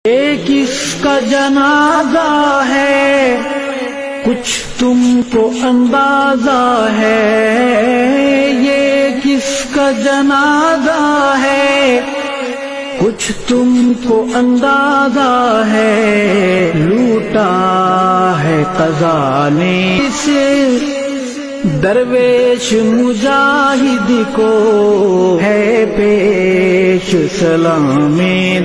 ایک اس کا جنازہ ہے کچھ تم کو اندازہ ہے، یہ کس کا جنازہ ہے کچھ تم کو اندازہ ہے، لوٹا ہے قضا نے اس درویش مجاہد کو، ہے پیش سلام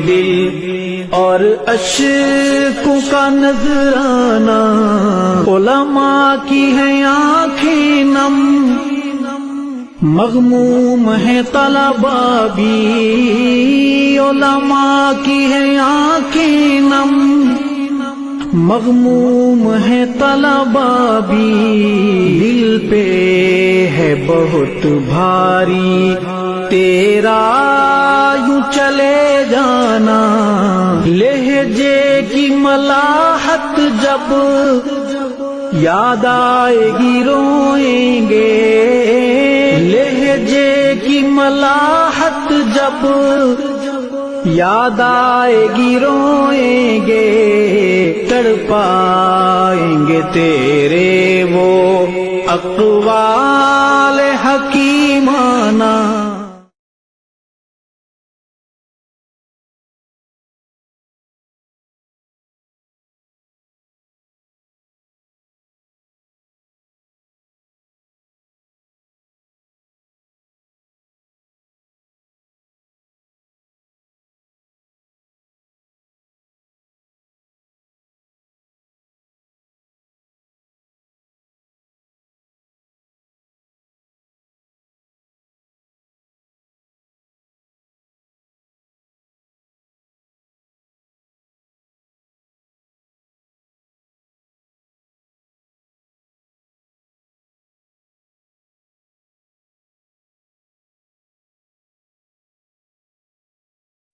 دل اور اشکوں کا نذرانہ، علماء کی ہیں آنکھیں نم، مغموم ہے طلباء بھی، علماء کی ہیں آنکھیں نم، مغموم ہے طلباء بھی، دل پہ ہے بہت بھاری تیرا یوں چلے جانا، لہجے کی ملاحت جب یاد آئے گی روئیں گے، لہجے کی ملاحت جب یاد آئے گی روئیں گے، تڑپائیں گے تیرے وہ اقوال حکیمانہ۔